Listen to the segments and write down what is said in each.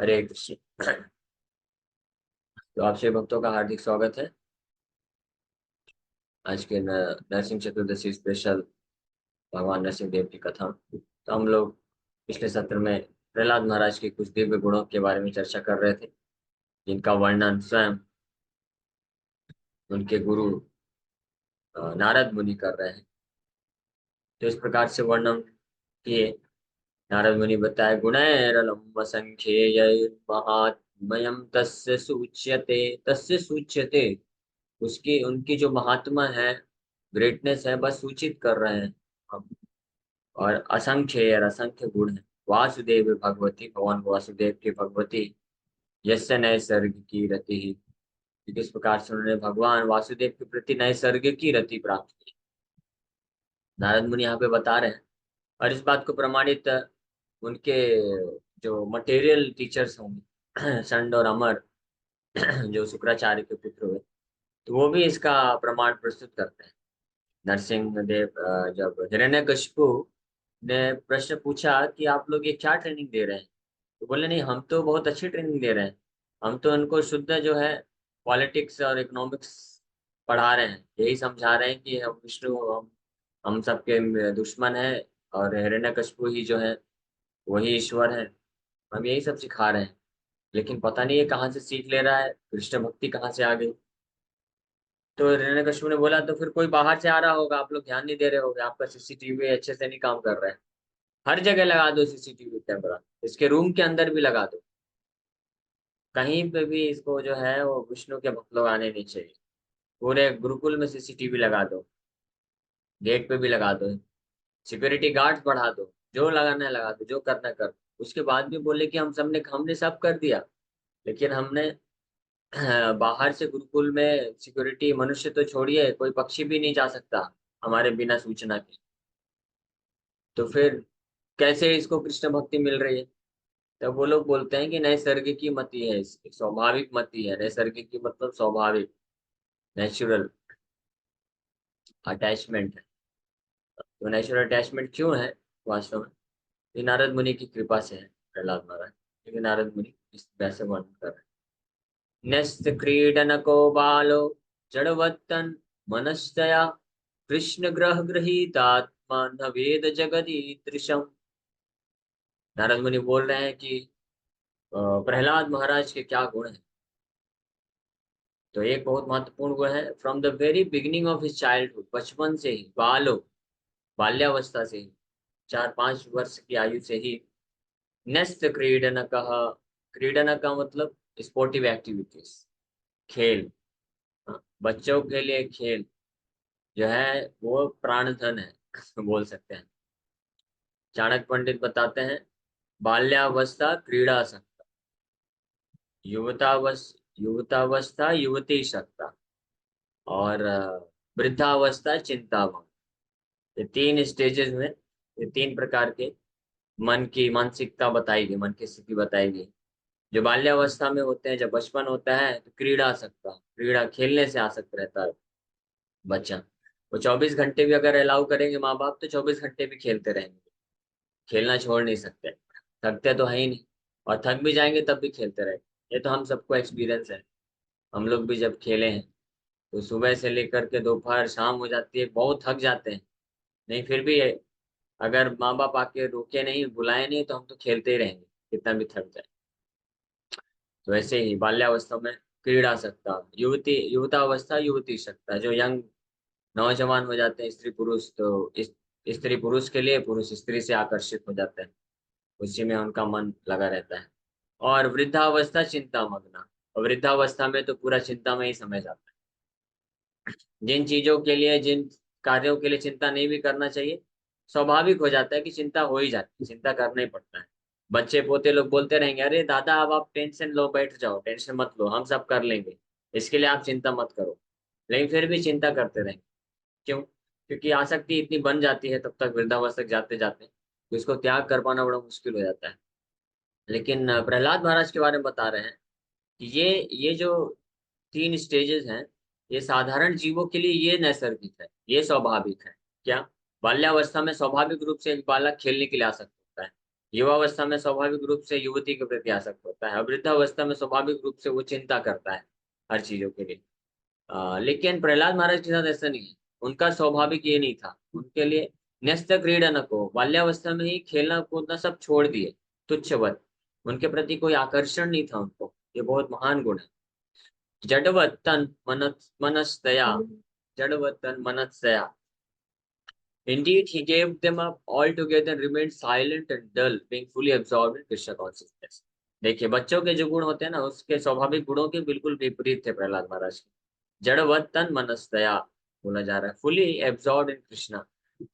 हरे कृष्ण। तो आप सभी भक्तों का हार्दिक स्वागत है आज के नरसिंह चतुर्दशी स्पेशल भगवान नरसिंह देव की कथा। तो हम लोग पिछले सत्र में प्रहलाद महाराज के कुछ दिव्य गुणों के बारे में चर्चा कर रहे थे, जिनका वर्णन स्वयं उनके गुरु नारद मुनि कर रहे हैं। तो इस प्रकार से वर्णन किए। नारद मुनि बताए, गुणैरलम असंख्येय महात्म्यम तस्य सूच्यते। उसकी उनकी जो महात्मा है, ग्रेटनेस है, बस सूचित कर रहे हैं हम। और असंख्य और असंख्य गुण है। वासुदेव भगवती, भगवान वासुदेव की भगवती, यस्य नैसर्ग की रति ही। किस प्रकार से उन्होंने भगवान वासुदेव के प्रति नैसर्ग की रति प्राप्त की, नारद मुनि यहाँ पे बता रहे हैं। और इस बात को प्रमाणित उनके जो मटेरियल टीचर्स होंगे षंड और अमर, जो शुक्राचार्य के पुत्र हुए, तो वो भी इसका प्रमाण प्रस्तुत करते हैं। नरसिंह देव जब हिरण्यकशिपु ने प्रश्न पूछा कि आप लोग ये क्या ट्रेनिंग दे रहे हैं, तो बोले, नहीं, हम तो बहुत अच्छी ट्रेनिंग दे रहे हैं। हम तो उनको शुद्ध जो है पॉलिटिक्स और इकोनॉमिक्स पढ़ा रहे हैं। यही समझा रहे हैं कि हम विष्णु, हम सबके दुश्मन है, और हिरण्यकशिपु ही जो है वही ईश्वर है। हम यही सब सिखा रहे हैं। लेकिन पता नहीं ये कहाँ से सीख ले रहा है, कृष्ण भक्ति कहाँ से आ गई। तो हिरण्यकशिपु ने बोला, तो फिर कोई बाहर से आ रहा होगा, आप लोग ध्यान नहीं दे रहे होगे, आपका सीसीटीवी अच्छे से नहीं काम कर रहा है। हर जगह लगा दो सीसीटीवी कैमरा, इसके रूम के अंदर भी लगा दो। कहीं पे भी इसको जो है वो विष्णु के भक्त लोग आने नहीं चाहिए। पूरे गुरुकुल में सीसीटीवी लगा दो, गेट पे भी लगा दो, सिक्योरिटी गार्ड्स बढ़ा दो, जो लगाना है लगा दो, जो करना है कर दो। उसके बाद भी बोले कि हम सबने हमने सब कर दिया, लेकिन हमने बाहर से गुरुकुल में सिक्योरिटी, मनुष्य तो छोड़िए, कोई पक्षी भी नहीं जा सकता हमारे बिना सूचना के। तो फिर कैसे इसको कृष्ण भक्ति मिल रही है। तो वो लोग बोलते हैं कि नैसर्गिक की मति है, इसकी स्वाभाविक मति है। नैसर्गिक की मतलब स्वाभाविक, नेचुरल अटैचमेंट है। तो नेचुरल अटैचमेंट क्यों है वास्तव में, ये नारद मुनि की कृपा से है। प्रहलाद महाराज, क्योंकि नारद मुनि इस वैसे वर्णन कर रहे हैं। न्यस्त क्रीडनको बालो जड़वत्तन मनस्तया, कृष्ण ग्रह गृहीतात्मा न वेद जगदीदृशम। नारद मुनि बोल रहे हैं कि प्रहलाद महाराज के क्या गुण हैं। तो एक बहुत महत्वपूर्ण गुण है, from the very beginning of his childhood, बचपन से ही, बाल्यावस्था से ही, 4-5 वर्ष की आयु से ही, न्यस्त क्रीडन कहा। क्रीडन का मतलब स्पोर्टिव एक्टिविटीज, खेल। हाँ, बच्चों के लिए खेल जो है वो प्राण धन है बोल सकते हैं। चाणक्य पंडित बताते हैं, बाल्यावस्था क्रीड़ा सकता, युवतावस्था युवती सकता, और वृद्धावस्था चिंतामण। ये तीन स्टेजेस में, ये तीन प्रकार के मन की मानसिकता बताई गई, मन की स्थिति बताई गई। जो बाल्यावस्था में होते हैं, जब बचपन होता है, तो क्रीड़ा सकता, क्रीड़ा खेलने से आसक्त रहता है बच्चा। वो 24 घंटे भी अगर अलाउ करेंगे माँ बाप, तो 24 घंटे भी खेलते रहेंगे। खेलना छोड़ नहीं सकते, थकते तो है ही नहीं। और थक भी जाएंगे तब भी खेलते रहेंगे। ये तो हम सबको एक्सपीरियंस है। हम लोग भी जब खेले हैं, तो सुबह से लेकर के दोपहर शाम हो जाती है, बहुत थक जाते हैं। नहीं, फिर भी अगर माँ बाप आके रोके नहीं, बुलाए नहीं, तो हम तो खेलते ही रहेंगे कितना भी थक जाए। तो ऐसे ही बाल्यावस्था में क्रीड़ा सकता, युवतावस्था युवती सकता, जो यंग नौजवान हो जाते हैं, स्त्री पुरुष, तो इस स्त्री पुरुष के लिए, पुरुष स्त्री से आकर्षित हो जाते हैं, उसी में उनका मन लगा रहता है। और वृद्धावस्था चिंता मग्न, और वृद्धावस्था में तो पूरा चिंता में ही समय जाता है। जिन चीजों के लिए, जिन कार्यों के लिए चिंता नहीं भी करना चाहिए, स्वाभाविक हो जाता है कि चिंता हो ही जाती है, चिंता करना ही पड़ता है। बच्चे पोते लोग बोलते रहेंगे, अरे दादा अब आप टेंशन लो, बैठ जाओ, टेंशन मत लो, हम सब कर लेंगे, इसके लिए आप चिंता मत करो। लेकिन फिर भी चिंता करते रहेंगे। क्यों? क्योंकि आसक्ति इतनी बन जाती है तब तक, वृद्धावस्था तक जाते जाते, तो इसको त्याग कर पाना बड़ा मुश्किल हो जाता है। लेकिन प्रहलाद महाराज के बारे में बता रहे हैं कि ये जो तीन स्टेजेस हैं, ये साधारण जीवों के लिए ये नैसर्गिक है, ये स्वाभाविक है। क्या? बाल्यावस्था में स्वाभाविक रूप से एक बालक खेलने के लिए आ सकता है। युवावस्था में स्वाभाविक रूप से युवती के प्रति आसक्त होता है, वृद्धावस्था में स्वाभाविक रूप से वो चिंता करता है हर चीजों के लिए। लेकिन प्रहलाद महाराज के साथ ऐसा नहीं है। उनका स्वाभाविक ये नहीं था। उनके लिए न्यस्त क्रीडन को, बाल्यावस्था में ही खेलना कूदना सब छोड़ दिए, तुच्छवत। उनके प्रति कोई आकर्षण नहीं था उनको। ये बहुत महान गुण है। जडवत तन मनस्तया, जडवत तन मनस्तया। Indeed, he gave them up altogether and remained silent and dull, being fully absorbed in Krishna consciousness. देखिए, बच्चों के जो गुण होते हैं ना, उसके स्वाभाविक गुणों के बिल्कुल विपरीत थे प्रहलाद महाराज के। जड़वत तन मनस्तया बोला जा रहा है, फुली एब्जॉर्ब इन कृष्णा।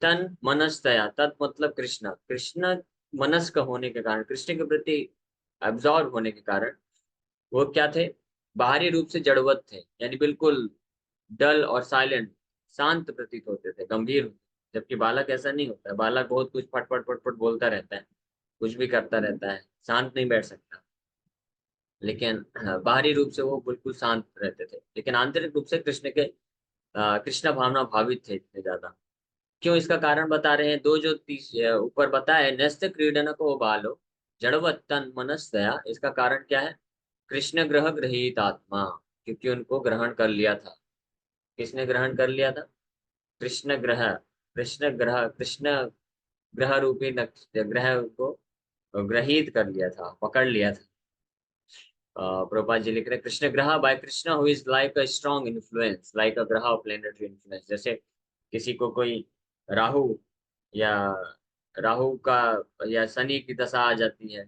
तन मनस्तया, तत् मतलब कृष्ण, कृष्ण मनस्क होने के कारण, कृष्ण के प्रति एब्जॉर्ब होने के कारण वो क्या थे? बाहरी रूप से जड़वत थे, यानी बिल्कुल डल और साइलेंट, शांत प्रतीत होते थे, गंभीर। जबकि बालक ऐसा नहीं होता है। बालक बहुत कुछ फटफट फटफट बोलता रहता है, कुछ भी करता रहता है, शांत नहीं बैठ सकता। लेकिन बाहरी रूप से वो बिल्कुल शांत रहते थे, लेकिन आंतरिक रूप से कृष्ण के कृष्ण भावना भावित थे इतने ज्यादा। क्यों? इसका कारण बता रहे हैं। दो जो ऊपर बताए, न्यस्त क्रीडन को बालो जड़वत तन मनस्या, इसका कारण क्या है? कृष्ण ग्रह ग्रहित आत्मा, क्योंकि उनको ग्रहण कर लिया था। किसने ग्रहण कर लिया था? कृष्ण ग्रह, कृष्ण ग्रह, कृष्ण ग्रह रूपी ग्रह को ग्रहित कर लिया था, पकड़ लिया था। प्रभुपाद जी लिख रहे हैं, कृष्ण ग्रह by Krishna who is like a strong influence, like a graha of planetary influence. जैसे किसी को कोई राहु या राहु का या शनि की दशा आ जाती है,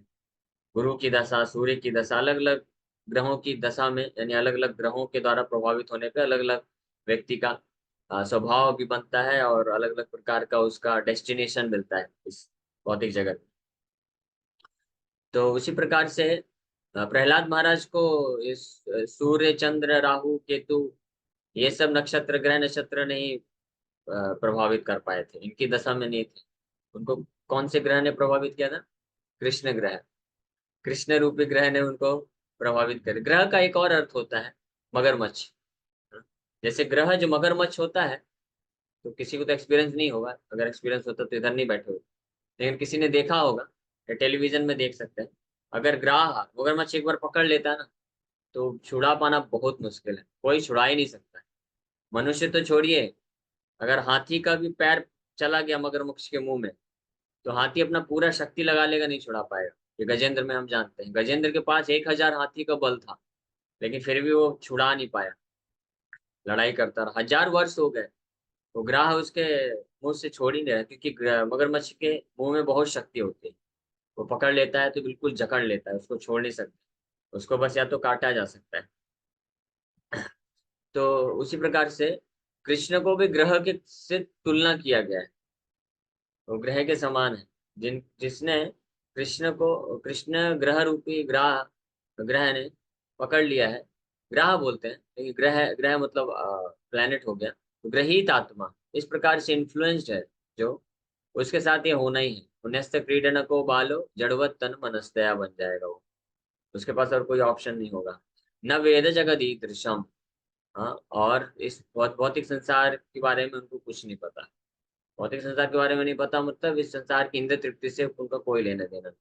गुरु की दशा, सूर्य की दशा, अलग अलग ग्रहों की दशा में, यानी अलग अलग ग्रहों के द्वारा प्रभावित होने पे अलग अलग व्यक्ति का स्वभाव भी बनता है और अलग अलग प्रकार का उसका डेस्टिनेशन मिलता है इस भौतिक जगत में। तो उसी प्रकार से प्रहलाद महाराज को इस सूर्य चंद्र राहु केतु ये सब नक्षत्र, ग्रह नक्षत्र नहीं प्रभावित कर पाए थे, इनकी दशा में नहीं थे। उनको कौन से ग्रह ने प्रभावित किया था? कृष्ण ग्रह, कृष्ण रूपी ग्रह ने उनको प्रभावित कर। ग्रह का एक और अर्थ होता है मगरमच्छ। जैसे ग्रह जो मगरमच्छ होता है, तो किसी को तो एक्सपीरियंस नहीं होगा, अगर एक्सपीरियंस होता तो इधर नहीं बैठे होते, लेकिन किसी ने देखा होगा या टेलीविजन में देख सकते हैं। अगर ग्राह मगरमच्छ एक बार पकड़ लेता है ना, तो छुड़ा पाना बहुत मुश्किल है, कोई छुड़ा ही नहीं सकता है। मनुष्य तो छोड़िए, अगर हाथी का भी पैर चला गया मगरमच्छ के मुंह में, तो हाथी अपना पूरा शक्ति लगा लेगा, नहीं छुड़ा पाएगा। ये गजेंद्र में हम जानते हैं, गजेंद्र के पास 1,000 हाथी का बल था, लेकिन फिर भी वो छुड़ा नहीं पाया, लड़ाई करता रहा। 1,000 वर्ष हो गए, वो ग्राह उसके मुंह से छोड़ ही नहीं रहा, क्योंकि मगरमच्छ के मुंह में बहुत शक्ति होती है। वो पकड़ लेता है तो बिल्कुल जकड़ लेता है, उसको छोड़ नहीं सकता। उसको बस या तो काटा जा सकता है। तो उसी प्रकार से कृष्ण को भी ग्रह के से तुलना किया गया है। वो ग्रह के समान है, जिसने कृष्ण को, कृष्ण ग्रह रूपी ग्रह, ग्रह ने पकड़ लिया है। ग्रह बोलते हैं, लेकिन ग्रह, ग्रह मतलब प्लेनेट हो गया। तो ग्रहित आत्मा इस प्रकार से इन्फ्लुएंस्ड है, जो उसके साथ ये होना ही है। पुण्यस्त क्रीडन को बालो जड़वत तन मनस्तया बन जाएगा वो। उसके पास और कोई ऑप्शन नहीं होगा। न वेद जगत ईदृशम। हाँ, और इस भौतिक संसार के बारे में उनको कुछ नहीं पता। भौतिक संसार के बारे में नहीं पता मतलब इस संसार की इंद्र तृप्ति से उनका कोई लेना देना नहीं।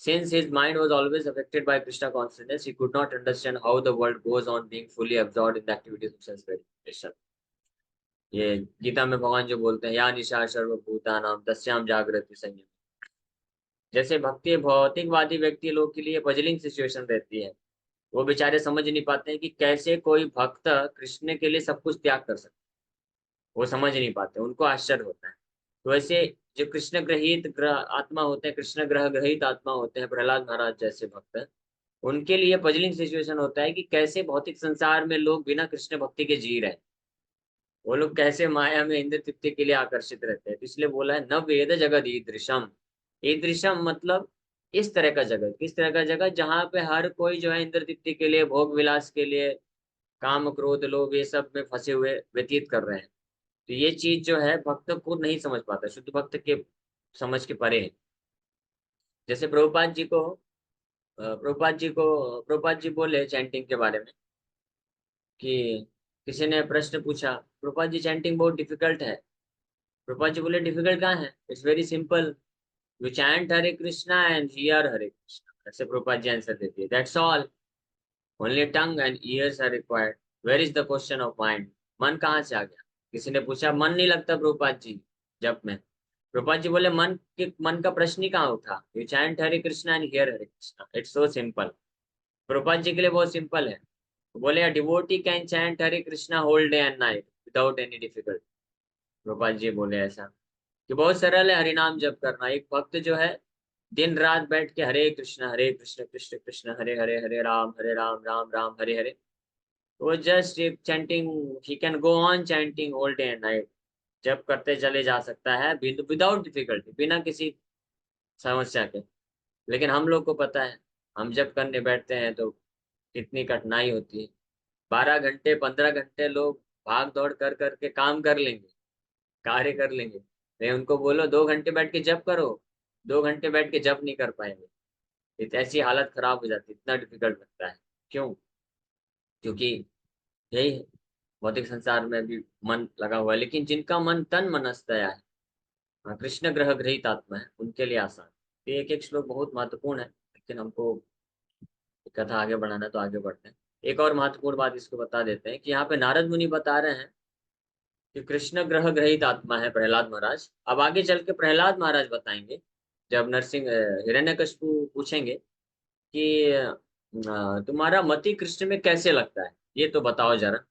Since his mind was always affected by Krishna consciousness, he could not understand how the world goes on being fully absorbed in the activities of sense gratification. ये गीता में भगवान जो बोलते हैं, या निशा सर्वभूतानां तस्याम जागृति संयम। जैसे भक्ति भौतिकवादी व्यक्ति लोग के लिए पजलिंग सिचुएशन रहती है। वो बेचारे समझ नहीं पाते हैं कि कैसे कोई भक्त कृष्ण के लिए सब कुछ त्याग कर सकता है। वो समझ नहीं पाते, उनको आश्चर्य होता है। तो वैसे जो कृष्ण ग्रहित ग्रह आत्मा होते हैं, कृष्ण ग्रह ग्रहित आत्मा होते हैं, प्रहलाद महाराज जैसे भक्त, उनके लिए पजलिंग सिचुएशन होता है कि कैसे भौतिक संसार में लोग बिना कृष्ण भक्ति के जी रहे हैं। वो लोग कैसे माया में इंद्र तृप्ति के लिए आकर्षित रहते हैं। तो इसलिए बोला है, न वेद जगत ईदृशम। ईदृशम मतलब इस तरह का जगत, किस तरह का जगत? जहाँ पे हर कोई जो है इंद्र तृप्ति के लिए, भोग विलास के लिए, काम क्रोध लोभ ये सब में फंसे हुए व्यतीत कर रहे हैं। तो ये चीज जो है भक्त को नहीं समझ पाता, शुद्ध भक्त के समझ के परे है। जैसे प्रभुपाद जी बोले चैंटिंग के बारे में कि किसी ने प्रश्न पूछा, प्रभुपाद जी चैंटिंग बहुत डिफिकल्ट है। प्रभुपाद जी बोले डिफिकल्ट कहाँ है, it's very simple. You chant Hare Krishna and hear Hare Krishna, ऐसे प्रभुपाद जी आंसर देती है, that's all. Only tongue and ears are required. Where is the question of mind? मन कहाँ से आ गया? किसी ने पूछा मन नहीं लगता प्रभुपाद जी जब में? प्रभुपाद जी बोले मन का प्रश्न ही कहाँ उठा? You chant Hare Krishna and hear Hare Krishna, it's so simple. Prabhupada ji के लिए बहुत सिंपल है। बोले a devotee can chant Hare Krishna whole day and night without any difficulty. Prabhupada ji बोले ऐसा कि बहुत सरल है हरिनाम जप करना। एक भक्त जो है दिन रात बैठ के हरे कृष्ण कृष्ण कृष्ण हरे हरे, हरे राम राम राम हरे हरे, वो just chanting, he can go on chanting all day and night, जप करते चले जा सकता है विदाउट डिफिकल्टी, बिना किसी समस्या के। लेकिन हम लोग को पता है, हम जब करने बैठते हैं तो कितनी कठिनाई होती है। 12 घंटे 15 घंटे लोग भाग दौड़ कर करके काम कर लेंगे, कार्य कर लेंगे, लेकिन उनको बोलो 2 घंटे बैठ के जप करो, 2 घंटे बैठ के जप नहीं कर पाएंगे। ऐसी हालत खराब हो जाती है, इतना डिफिकल्ट लगता है। क्यों? क्योंकि यही है, भौतिक संसार में भी मन लगा हुआ है। लेकिन जिनका मन तन मनस्तया है, हाँ, कृष्ण ग्रह ग्रहित आत्मा है, उनके लिए आसान। ये एक एक श्लोक बहुत महत्वपूर्ण है, लेकिन हमको कथा आगे बढ़ाना है तो आगे बढ़ते हैं। एक और महत्वपूर्ण बात इसको बता देते हैं कि यहाँ पे नारद मुनि बता रहे हैं कि कृष्ण ग्रह ग्रहित आत्मा है प्रहलाद महाराज। अब आगे चल के प्रहलाद महाराज बताएंगे, जब नरसिंह हिरण्यकशिपु पूछेंगे कि तुम्हारा मति कृष्ण में कैसे लगता है, ये तो बताओ जरा,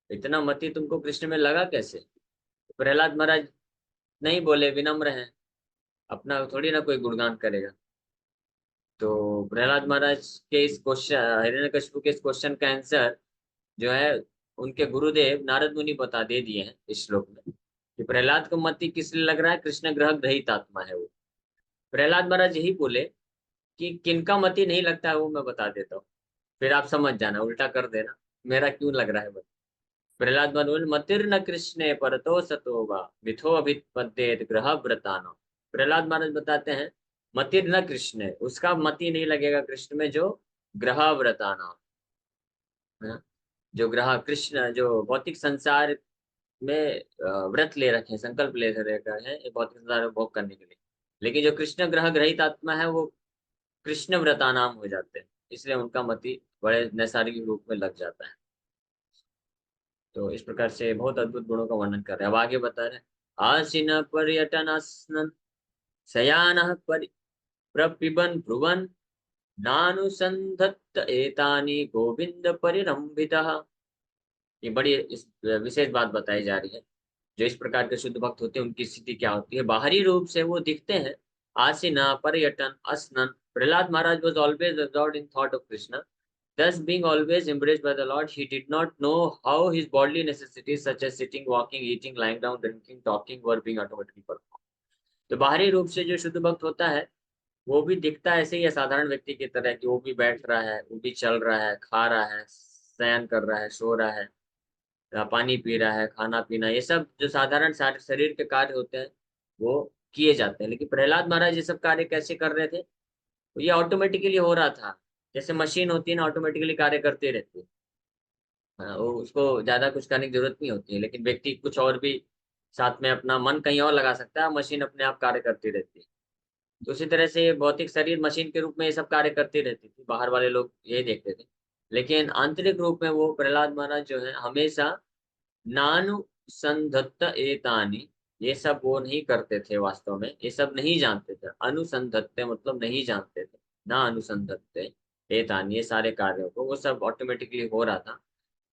इतना मति तुमको कृष्ण में लगा कैसे? प्रहलाद महाराज नहीं बोले, विनम्र हैं, अपना थोड़ी ना कोई गुणगान करेगा। तो प्रहलाद महाराज के इस क्वेश्चन, हिरण्यकशिपु के इस क्वेश्चन का आंसर जो है उनके गुरुदेव नारद मुनि बता दे दिए हैं इस श्लोक में, कि प्रहलाद को मति किस लिए लग रहा है, कृष्ण ग्रह ग्रहित आत्मा है वो। प्रहलाद महाराज यही बोले कि किनका मति नहीं लगता है वो मैं बता देता हूँ, फिर आप समझ जाना, उल्टा कर देना मेरा क्यों लग रहा है मति। प्रहलाद महाराज बोले मतिर्न कृष्णे परतो सतो वा मिथो अभिपद्येत ग्रह व्रतानो। प्रहलाद महाराज बताते हैं मतिर्न कृष्ण, उसका मति नहीं लगेगा कृष्ण में जो ग्रह व्रताना, जो ग्रह कृष्ण जो भौतिक संसार में व्रत ले रखे हैं, संकल्प ले रखे हैं ये भौतिक संसार में भोग करने के लिए। लेकिन जो कृष्ण ग्रह ग्रहित आत्मा है वो कृष्ण व्रता नाम हो जाते हैं, इसलिए उनका मति बड़े नैसर्गिक रूप में लग जाता है। तो इस प्रकार से बहुत अद्भुत गुणों का वर्णन कर रहे हैं। अब आगे बता रहे हैं आसीन पर्यटन शयान प्रपिबन भ्रुवन नानुसंधत्त एतानि गोविंद परिरंभितः। ये बड़ी विशेष बात बताई जा रही है। जो इस प्रकार के शुद्ध भक्त होते हैं उनकी स्थिति क्या होती है? बाहरी रूप से वो दिखते हैं आसीना पर्यटन असनन। प्रहलाद महाराज was always absorbed in thought of Krishna. Thus, being always embraced by the Lord, he did not know how his bodily necessities such as sitting, walking, eating, lying down, drinking, talking were being automatically performed. तो बाहरी रूप से जो शुद्ध भक्त होता है वो भी दिखता है ऐसे ही है, साधारण व्यक्ति की तरह, कि वो भी बैठ रहा है, वो भी चल रहा है, खा रहा है, शयन कर रहा है, सो रहा है, पानी पी रहा है, खाना पीना, ये सब जो साधारण शरीर के कार्य होते हैं वो किए जाते हैं। लेकिन प्रहलाद महाराज ये सब कार्य कैसे कर रहे थे? तो ये ऑटोमेटिकली हो रहा था, जैसे मशीन होती है ना, ऑटोमेटिकली कार्य करती रहती है। हाँ, वो उसको ज्यादा कुछ करने की जरूरत नहीं होती है, लेकिन व्यक्ति कुछ और भी साथ में अपना मन कहीं और लगा सकता है, मशीन अपने आप कार्य करती रहती है। तो उसी तरह से भौतिक शरीर मशीन के रूप में ये सब कार्य करती रहती थी, बाहर वाले लोग यही देखते थे। लेकिन आंतरिक रूप में वो प्रहलाद महाराज जो है हमेशा नानु संधत्त एतानी, ये सब वो नहीं करते थे, वास्तव में ये सब नहीं जानते थे। अनुसंधत्ते मतलब नहीं जानते थे, ना अनुसंधत्ते एतानी, ये सारे कार्यों को वो सब ऑटोमेटिकली हो रहा था।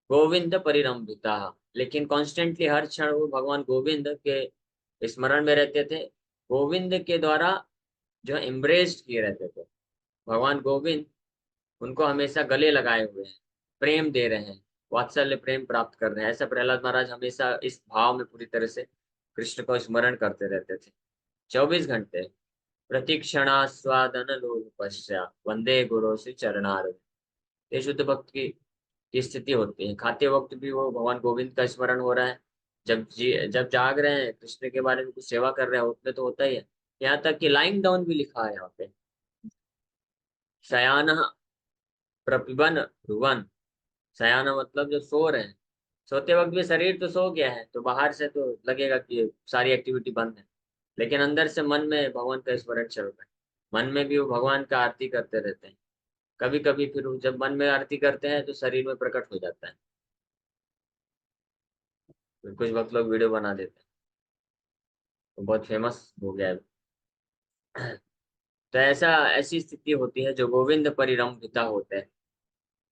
गोविंद परिरंभिता, लेकिन कॉन्स्टेंटली हर क्षण वो भगवान गोविंद के स्मरण में रहते थे, गोविंद के द्वारा जो एम्ब्रेस्ड किए रहते थे। भगवान गोविंद उनको हमेशा गले लगाए हुए हैं, प्रेम दे रहे हैं, वात्सल्य प्रेम प्राप्त कर रहे हैं। ऐसा प्रहलाद महाराज हमेशा इस भाव में पूरी तरह से कृष्ण को स्मरण करते रहते थे 24 घंटे। प्रतीक्षणास्वादन लोभ पश्चात वंदे गुरु श्री चरणार। ये शुद्ध भक्त की स्थिति होती है, खाते वक्त भी वो भगवान गोविंद का स्मरण हो रहा है, जब जाग रहे हैं कृष्ण के बारे में कुछ सेवा कर रहे हैं उसमें तो होता ही है। यहाँ तक कि लाइंग डाउन भी लिखा है यहाँ पे, शयान प्रपिबन भ्रुवन। शयाना मतलब जो सो रहे हैं, सोते वक्त भी शरीर तो सो गया है, तो बाहर से तो लगेगा कि सारी एक्टिविटी बंद है, लेकिन अंदर से मन में भगवान का स्मरण चल रहा है, मन में भी वो भगवान का आरती करते रहते हैं। कभी कभी फिर वो जब मन में आरती करते हैं तो शरीर में प्रकट हो जाता है। फिर कुछ वक्त लोग वीडियो बना देते हैं, तो बहुत फेमस हो गया है। तो ऐसी स्थिति होती है जो गोविंद परिरंभिता होते हैं,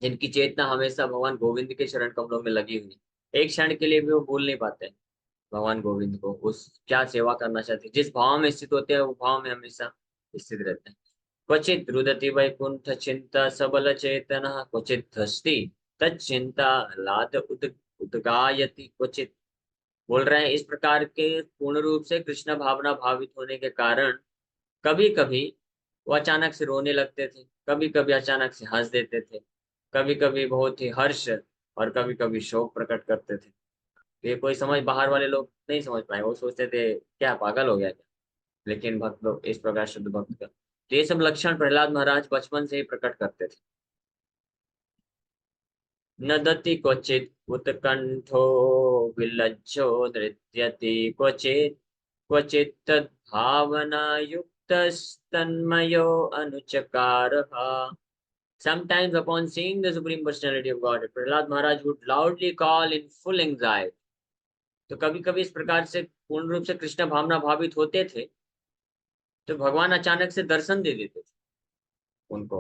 जिनकी चेतना हमेशा भगवान गोविंद के चरण कमलों में लगी हुई है। एक क्षण के लिए भी वो भूल नहीं पाते हैं भगवान गोविंद को, उस क्या सेवा करना चाहते हैं, जिस भाव में स्थित होते हैं वो भाव में हमेशा स्थित रहते हैं। क्वचित रुदति वैकुंठ चिंता सबल चेतन, क्वचित धस्ति तच्चिंता लाद उदगायति क्वचित। बोल रहे हैं इस प्रकार के पूर्ण रूप से कृष्ण भावना भावित होने के कारण कभी कभी वो अचानक से रोने लगते थे, कभी कभी अचानक से हंस देते थे, कभी कभी बहुत ही हर्ष और कभी कभी शोक प्रकट करते थे। ये कोई समझ बाहर वाले लोग नहीं समझ पाए, वो सोचते थे क्या पागल हो गया क्या। लेकिन भक्त लोग इस प्रकार शुद्ध भक्त का तो ये सब लक्षण प्रहलाद महाराज बचपन से ही प्रकट करते थे। नदति क्वचित उत्कंठो विलज्जो नृत्यति क्वचित, क्वचित् तद्भावना युक्तस्तन्मयो अनुचकारः। Sometimes upon seeing the Supreme Personality of God, Prahlad Maharaj would loudly call in full anxiety. तो कभी कभी इस प्रकार से पूर्ण रूप से कृष्ण भावना भावित होते थे तो भगवान अचानक से दर्शन दे देते थे उनको,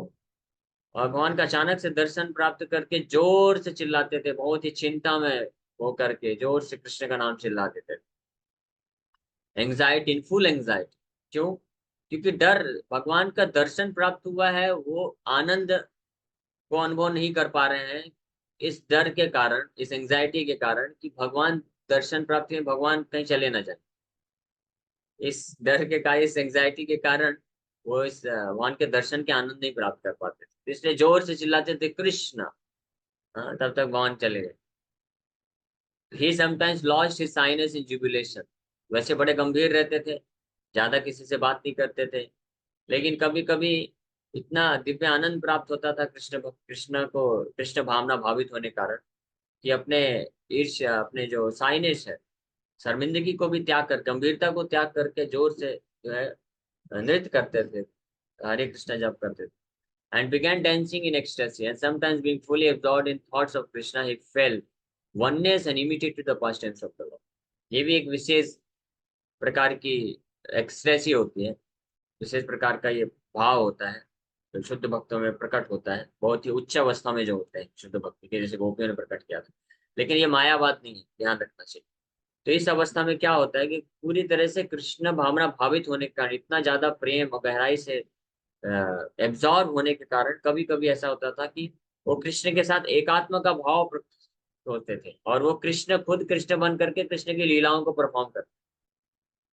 और भगवान का अचानक से दर्शन प्राप्त करके जोर से चिल्लाते थे, बहुत ही चिंता में हो करके जोर से कृष्ण का नाम चिल्लाते थे। Anxiety, in full anxiety. क्यों? क्योंकि डर, भगवान का दर्शन प्राप्त हुआ है, वो आनंद को अनुभव नहीं कर पा रहे हैं इस डर के कारण, इस एंजाइटी के कारण कि भगवान दर्शन प्राप्ति में भगवान कहीं चले ना जाए। इस डर के कारण, इस एंजाइटी के कारण वो इस भगवान के दर्शन के आनंद नहीं प्राप्त कर पाते थे, इसलिए जोर से चिल्लाते थे कृष्ण। हाँ, तब तक भगवान चले गए। He sometimes lost his shyness in jubilation. वैसे बड़े गंभीर रहते थे, ज्यादा किसी से बात नहीं करते थे, लेकिन कभी कभी इतना दिव्य आनंद प्राप्त होता था कृष्ण को, कृष्ण भावना भावित होने कारण कि अपने ईर्ष्या, अपने जो साइनेस है, शर्मिंदगी को भी त्याग कर, गंभीरता को त्याग करके जोर से जो है नृत्य करते थे, हरे कृष्ण जप करते थे। And began dancing in ecstasy, and sometimes being fully absorbed in thoughts of Krishna, he felt oneness and imitated the pastimes of the Lord. ये भी एक विशेष प्रकार की एक्सटेसी होती है, विशेष प्रकार का ये भाव होता है जो शुद्ध भक्तों में प्रकट होता है, बहुत ही उच्च अवस्था में जो होते हैं शुद्ध भक्ति के, जैसे गोपियों ने प्रकट किया था। लेकिन ये मायावाद नहीं है, ध्यान रखना चाहिए। तो इस अवस्था में क्या होता है कि पूरी तरह से कृष्ण भावना भावित होने के कारण, इतना ज्यादा प्रेम और गहराई से एब्जॉर्ब होने के कारण कभी कभी ऐसा होता था कि वो कृष्ण के साथ एकात्म का भाव प्रकट होते थे, और वो कृष्ण खुद कृष्ण बन करके कृष्ण की लीलाओं को परफॉर्म करते।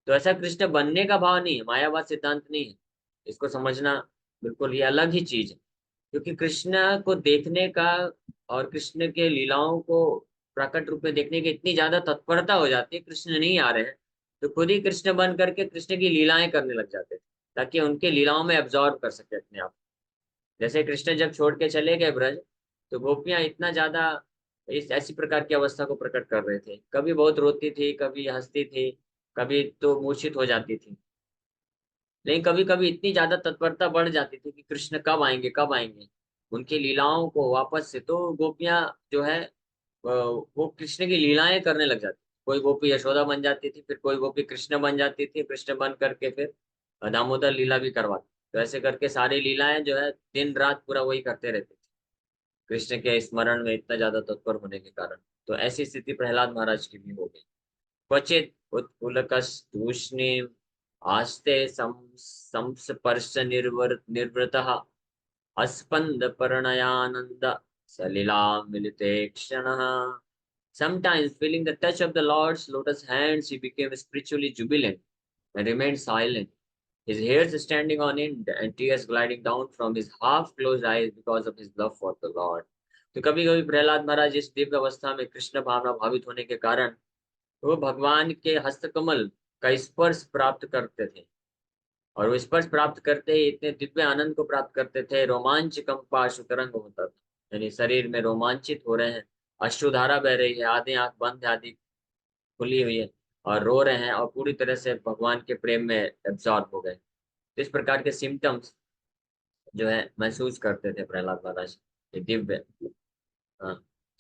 तो ऐसा कृष्ण बनने का भाव नहीं है, मायावाद सिद्धांत नहीं है, इसको समझना बिल्कुल ये अलग ही चीज है। क्योंकि कृष्ण को देखने का और कृष्ण के लीलाओं को प्रकट रूप में देखने की इतनी ज्यादा तत्परता हो जाती है, कृष्ण नहीं आ रहे हैं तो खुद ही कृष्ण बन करके कृष्ण की लीलाएं करने लग जाते थे, ताकि उनके लीलाओं में एब्जॉर्ब कर सके अपने आप। जैसे कृष्ण जब छोड़ के चले गए ब्रज, तो गोपियां इतना ज्यादा इस ऐसी प्रकार की अवस्था को प्रकट कर रहे थे, कभी बहुत रोती थी, कभी हंसती थी, कभी तो मूर्छित हो जाती थी। लेकिन कभी कभी इतनी ज्यादा तत्परता बढ़ जाती थी कि कृष्ण कब आएंगे कब आएंगे, उनकी लीलाओं को वापस से, तो गोपियां जो है वो कृष्ण की लीलाएं करने लग जाती। कोई गोपी यशोदा बन जाती थी, फिर कोई गोपी कृष्ण बन जाती थी, कृष्ण बन करके फिर दामोदर लीला भी करवाती। तो ऐसे करके सारी लीलाएं जो है दिन रात पूरा वही करते रहते थे, कृष्ण के स्मरण में इतना ज्यादा तत्पर होने के कारण। तो ऐसी स्थिति प्रहलाद महाराज की भी हो गई। क्वचित उत्पुलकस्तूष्णीम आस्ते संस्पर्श निर्वृतः अस्पंद परिणयानंद सलिलामिलिते क्षणः। Sometimes, feeling the touch of the Lord's lotus hands, he became spiritually jubilant and remained silent, his hairs standing on end and tears gliding down from his half-closed eyes because of his love for the Lord. तो कभी कभी प्रहलाद महाराज इस दिव्य अवस्था में कृष्ण भावना भावित होने के कारण वो भगवान के हस्तकमल का स्पर्श प्राप्त करते थे, और वो स्पर्श प्राप्त करते ही इतने दिव्य आनंद को प्राप्त करते थे, रोमांच कंपा अश्रुतरंग होता था, यानी शरीर में रोमांचित हो रहे हैं, अश्रुधारा बह रही है, आधी आंख बंद है, आधी खुली हुई है, और रो रहे हैं और पूरी तरह से भगवान के प्रेम में एब्जॉर्ब हो गए। तो इस प्रकार के सिम्टम्स जो है महसूस करते थे प्रहलाद महाराज। ये दिव्य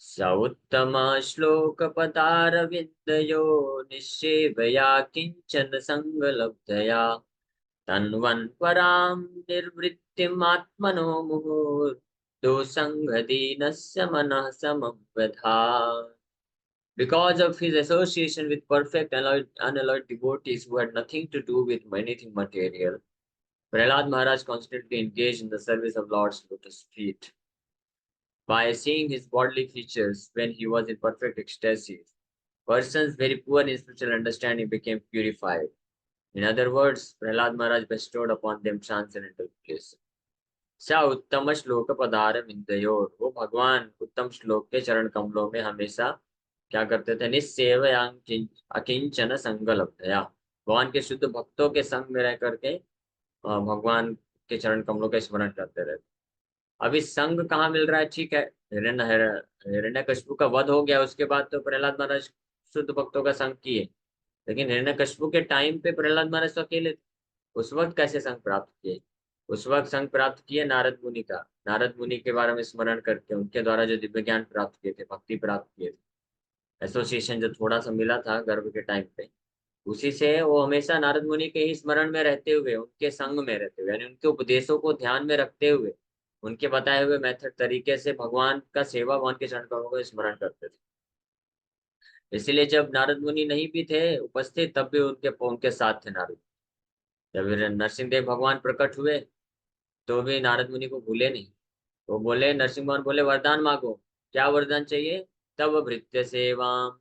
स उत्तम श्लोक पदारविन्दयो निश्चेवया किंचन संगलब्धया तन्वन् परां निर्वृत्तिमात्मनो मुहुर्दो संगदीनस्य मनः समं व्यधात्। Because of his association with perfect unalloyed devotees who had nothing to do with anything material, Prahlad Maharaj constantly engaged in the service of Lord's lotus feet. By seeing his bodily features when he was in perfect ecstasy, persons very poor in spiritual understanding became purified. In other words, Prahlad Maharaj bestowed upon them transcendental bliss. सा उत्तम श्लोक पदार विंदयोर, वो भगवान उत्तम श्लोक के चरण कमलों में हमेशा क्या करते थे, निस्सेवया अकिंचन संगलब्धया, भगवान के शुद्ध भक्तों के संग में रह करके भगवान के चरण कमलों का स्मरण करते रहते। अभी संग कहाँ मिल रहा है, ठीक है, हिरण्यकशिपु का वध हो गया, उसके बाद तो प्रहलाद महाराज शुद्ध भक्तों का संग किए, लेकिन हिरण्यकशिपु के टाइम पे प्रहलाद महाराज तो अकेले थे। उस वक्त कैसे संग प्राप्त किए? उस वक्त संग प्राप्त किए नारद मुनि का, नारद मुनि के बारे में स्मरण करके उनके द्वारा जो दिव्य ज्ञान प्राप्त किए थे, भक्ति प्राप्त किए थे, एसोसिएशन जो थोड़ा सा मिला था गर्भ के टाइम पे, उसी से वो हमेशा नारद मुनि के ही स्मरण में रहते हुए, उनके संग में रहते हुए, यानी उनके उपदेशों को ध्यान में रखते हुए, उनके बताए हुए मेथड तरीके से भगवान का सेवा, भगवान के चरण कमलों को स्मरण करते थे। इसीलिए जब नारद मुनि नहीं भी थे उपस्थित, तब भी उनके उनके साथ थे नारद। जब नरसिंह देव भगवान प्रकट हुए तो भी नारद मुनि को भूले नहीं। वो बोले, नरसिंह भगवान बोले वरदान मांगो, क्या वरदान चाहिए? तब भृत्य सेवा,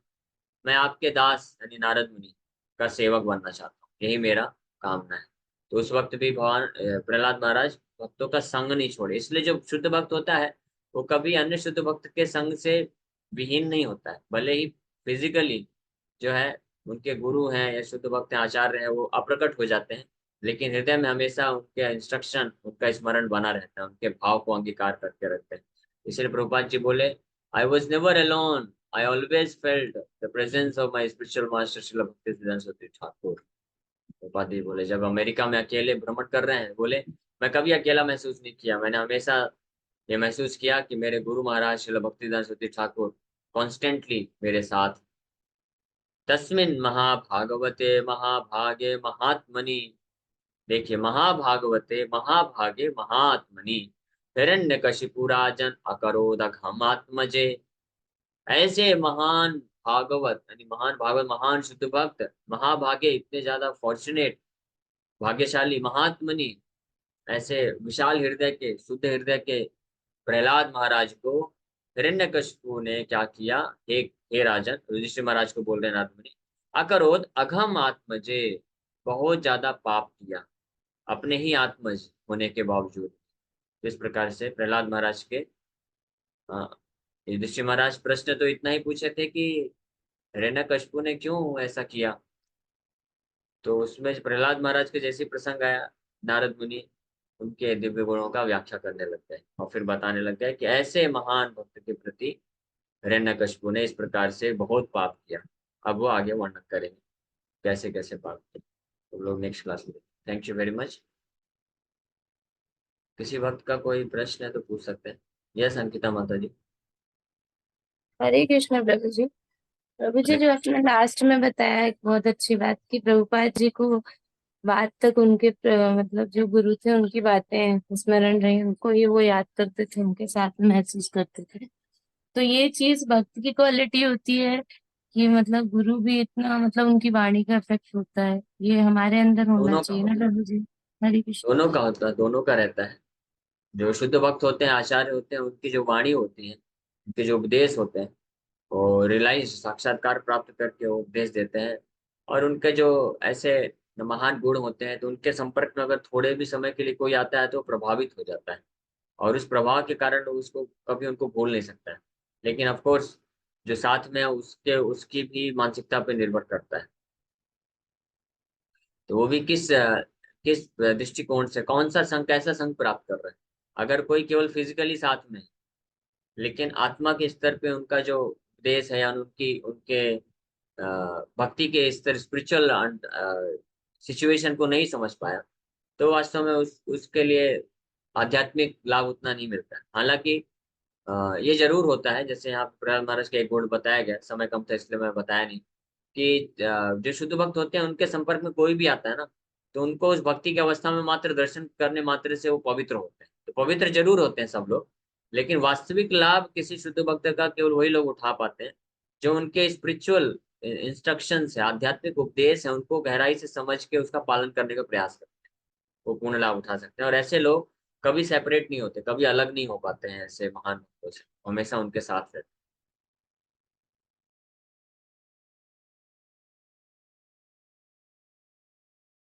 मैं आपके दास यानी नारद मुनि का सेवक बनना चाहता हूँ, यही मेरा कामना है। तो उस वक्त भी भगवान प्रहलाद महाराज भक्तों का संग नहीं छोड़े। इसलिए जो शुद्ध भक्त होता है वो कभी अन्य शुद्ध भक्त के संग से विहीन नहीं होता है, भले ही फिजिकली जो है उनके गुरु हैं या शुद्ध भक्त हैं, आचार्य हैं, वो अप्रकट हो जाते हैं, लेकिन हृदय में हमेशा उनके इंस्ट्रक्शन, उनका स्मरण बना रहता है, उनके भाव को अंगीकार करके रखते हैं। इसलिए प्रभुपाद जी बोले, I was never alone, I always felt the presence of my spiritual master Srila Bhaktisiddhanta Saraswati Thakur. Upadhyay बोले, जब अमेरिका में अकेले भ्रमण कर रहे हैं, बोले मैं कभी अकेला महसूस नहीं किया, मैंने हमेशा ये महसूस किया कि मेरे गुरु महाराज श्रील भक्तिदान सरस्वती ठाकुर कॉन्स्टेंटली मेरे साथ। तस्मिन महाभागवते महाभागे महात्मनि, देखिए महाभागवते महाभागे महात्मनि हिरण्यकशिपुराजन अकरोदक हम आत्मजे। ऐसे महान भागवत यानी महान भागवत, महान शुद्ध भक्त, महाभागे इतने ज्यादा फॉर्चुनेट, भाग्यशाली, महात्मनि, ऐसे विशाल हृदय के, शुद्ध हृदय के प्रहलाद महाराज को हिरण्यकशिपु ने क्या किया? एक, हे राजन, युधिष्ठिर महाराज को बोल रहे हैं नारद मुनि, अकरोध अघम आत्मजे, बहुत ज्यादा पाप किया अपने ही आत्मज होने के बावजूद। इस प्रकार से प्रहलाद महाराज के युधिष्ठिर महाराज प्रश्न तो इतना ही पूछे थे कि हिरण्यकशिपु ने क्यों ऐसा किया, तो उसमें प्रहलाद महाराज के जैसे प्रसंग आया, नारद मुनि उनके दिव्य गुणों का व्याख्या करने लग गए और फिर बताने लग गए कि ऐसे महान भक्त के प्रति हिरण्यकशिपु ने इस प्रकार से बहुत पाप किया। अब वो आगे वर्णन करेंगे कैसे कैसे पाप किया, तो लोग नेक्स्ट क्लास में। Thank you very much. किसी वक्त का कोई प्रश्न है तो पूछ सकते हैं। यस अंकिता माता जी। हरे कृष्ण प्रभु जी। प्रभु जी, अरे जो आपने लास्ट में बताया एक बहुत अच्छी बात की प्रभुपाद जी को बात तक उनके मतलब जो गुरु थे उनकी बातें स्मरण रही, उनको ही वो याद करते थे, उनके साथ में महसूस करते थे। तो ये चीज भक्त की क्वालिटी होती है कि मतलब गुरु भी इतना, मतलब उनकी वाणी का इफेक्ट होता है, ये हमारे अंदर होना दोनों का चाहिए ना होता है, प्रभु जी। हरे कृष्ण। दोनों का होता है, दोनों का रहता है। जो शुद्ध भक्त होते हैं, आचार्य होते हैं, उनकी जो वाणी होती है, उनके जो उपदेश होते हैं, और रियलाइज साक्षात्कार प्राप्त करके वो उपदेश देते हैं। और उनके जो ऐसे महान गुण होते हैं, तो उनके संपर्क में अगर थोड़े भी समय के लिए कोई आता है तो प्रभावित हो जाता है, और उस प्रभाव के कारण वो उसको कभी उनको भूल नहीं सकता है। लेकिन ऑफ कोर्स जो साथ में है उसके, उसकी भी मानसिकता पर निर्भर करता है। तो वो भी किस दृष्टिकोण से, कौन सा संघ, कैसा संघ प्राप्त कर रहा है। अगर कोई केवल फिजिकली साथ में है, लेकिन आत्मा के स्तर पे उनका जो उपदेश है या उनकी उनके भक्ति के इस तरह स्पिरिचुअल सिचुएशन को नहीं समझ पाया, तो वास्तव में उसके लिए आध्यात्मिक लाभ उतना नहीं मिलता है। हालांकि ये जरूर होता है, जैसे यहाँ प्रहलाद महाराज के एक गुण बताया गया, समय कम था इसलिए मैं बताया नहीं, कि जो शुद्ध भक्त होते हैं उनके संपर्क में कोई भी आता है ना, तो उनको उस भक्ति की अवस्था में मात्र दर्शन करने मात्र से वो पवित्र होते हैं। तो पवित्र जरूर होते हैं सब लोग, लेकिन वास्तविक लाभ किसी शुद्ध भक्त का केवल वही लोग उठा पाते हैं जो उनके स्पिरिचुअल इंस्ट्रक्शन है, आध्यात्मिक उपदेश है, उनको गहराई से समझ के उसका पालन करने का प्रयास करते हैं। वो पूर्ण लाभ उठा सकते हैं, और ऐसे लोग कभी सेपरेट नहीं होते, कभी अलग नहीं हो पाते हैं ऐसे महान भक्तों से, हमेशा उनके साथ रहते हैं।